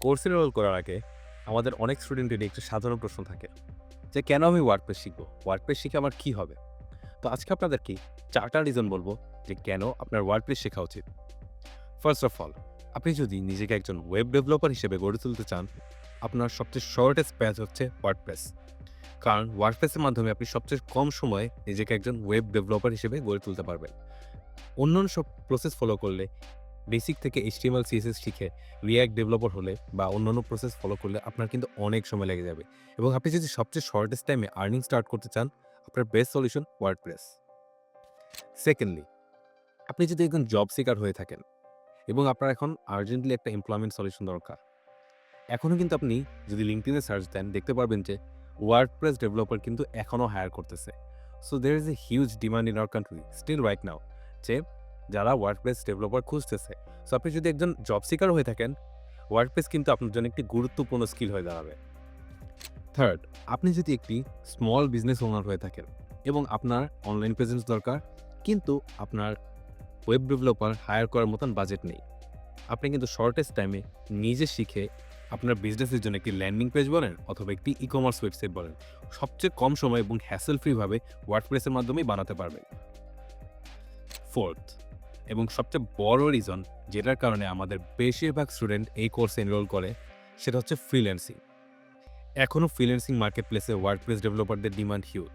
কোর্সে এনরোল করার আগে আমাদের অনেক স্টুডেন্টেরই একটা সাধারণ প্রশ্ন থাকে যে কেন আমি ওয়ার্ডপ্রেস শিখবো? ওয়ার্ডপ্রেস শিখে আমার কি হবে? তো আজকে আপনাদেরকে 4টা রিজন বলবো যে কেন আপনার ওয়ার্ডপ্রেস শেখা উচিত। ফার্স্ট অফ অল, আপনি যদি নিজেকে একজন ওয়েব ডেভেলপার হিসেবে গড়ে তুলতে চান, আপনার সবচেয়ে শর্টেস্ট প্যাথ হচ্ছে ওয়ার্ডপ্রেস। কারণ ওয়ার্ডপ্রেসের মাধ্যমে আপনি সবচেয়ে কম সময়ে নিজেকে একজন ওয়েব ডেভেলপার হিসেবে গড়ে তুলতে পারবেন। অন্যান্য সব প্রসেস ফলো করলে, বেসিক থেকে HTML, CSS শিখে React ডেভেলপার হলে বা অন্যান্য প্রসেস ফলো করলে আপনার কিন্তু অনেক সময় লেগে যাবে। এবং আপনি যদি সবচেয়ে শর্টেস্ট টাইমে আর্নিং স্টার্ট করতে চান, আপনার বেস্ট সলিউশন ওয়ার্ডপ্রেস। সেকেন্ডলি, আপনি যদি একজন জব সিকার হয়ে থাকেন এবং আপনার এখন আর্জেন্টলি একটা এমপ্লয়মেন্ট সলিউশন দরকার, এখনও কিন্তু আপনি যদি LinkedIn-এ সার্চ দেন দেখতে পারবেন যে ওয়ার্ডপ্রেস ডেভেলপার কিন্তু এখনও হায়ার করতেছে। So there is a huge demand in our country still right now, যে যারা ওয়ার্ডপ্রেস ডেভেলপার খুঁজতেছে। সো আপনি যদি একজন জব সিকার হয়ে থাকেন, ওয়ার্ডপ্রেস কিন্তু আপনার জন্য একটি গুরুত্বপূর্ণ স্কিল হয়ে দাঁড়াবে। থার্ড, আপনি যদি একটি স্মল বিজনেস ওনার হয়ে থাকেন এবং আপনার অনলাইন প্রেজেন্স দরকার, কিন্তু আপনার ওয়েব ডেভেলপার হায়ার করার মতন বাজেট নেই, আপনি কিন্তু শর্টেস্ট টাইমে নিজে শিখে আপনার বিজনেসের জন্য একটি ল্যান্ডিং পেজ বলেন অথবা একটি ই-কমার্স ওয়েবসাইট বলেন, সবচেয়ে কম সময় এবং হ্যাসেল ফ্রিভাবে ওয়ার্ডপ্রেসের মাধ্যমেই বানাতে পারবেন। ফোর্থ এবং সবচেয়ে বড় রিজন যেটার কারণে আমাদের বেশিরভাগ স্টুডেন্ট এই কোর্সে এনরোল করে, সেটা হচ্ছে ফ্রিল্যান্সিং। এখনও ফ্রিল্যান্সিং মার্কেট প্লেসে ওয়ার্ডপ্রেস ডেভেলপারদের ডিমান্ড হিউজ।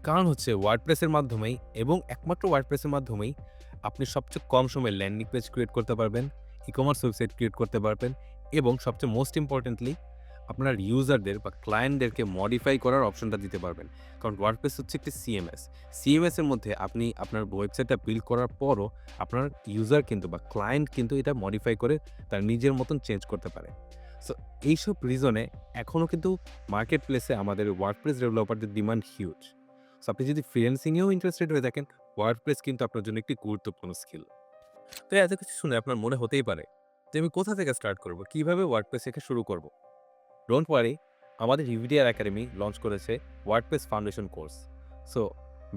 কারণ হচ্ছে ওয়ার্ডপ্রেসের মাধ্যমেই এবং একমাত্র ওয়ার্ডপ্রেসের মাধ্যমেই আপনি সবচেয়ে কম সময়ে ল্যান্ডিং পেজ ক্রিয়েট করতে পারবেন, ই-কমার্স ওয়েবসাইট ক্রিয়েট করতে পারবেন এবং সবচেয়ে মোস্ট ইম্পর্টেন্টলি আপনার ইউজারদের বা ক্লায়েন্টদেরকে মডিফাই করার অপশনটা দিতে পারবেন। কারণ ওয়ার্ডপ্রেস হচ্ছে একটি সিএমএস। সিএমএস এর মধ্যে আপনি আপনার ওয়েবসাইটটা বিল্ড করার পরও আপনার ইউজার কিন্তু বা ক্লায়েন্ট কিন্তু এটা মডিফাই করে তার নিজের মতন চেঞ্জ করতে পারে। সো এইসব রিজনে এখনও কিন্তু মার্কেট প্লেসে আমাদের ওয়ার্ডপ্রেস ডেভেলপারদের ডিমান্ড হিউজ। সো আপনি যদি ফ্রিল্যান্সিংয়েও ইন্টারেস্টেড হয়ে থাকেন, ওয়ার্ডপ্রেস কিন্তু আপনার জন্য একটি গুরুত্বপূর্ণ স্কিল। তো এত কিছু শুনে আপনার মনে হতেই পারে যে আমি কোথা থেকে স্টার্ট করব? কিভাবে ওয়ার্ডপ্রেস শেখা শুরু করব? ডোন্ট ওয়ারি, আমাদের ইউভিডিআর একাডেমি লঞ্চ করেছে WordPress foundation course. So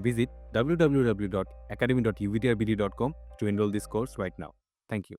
visit www.academy.uvdrbd.com to enroll this course right now. Thank you.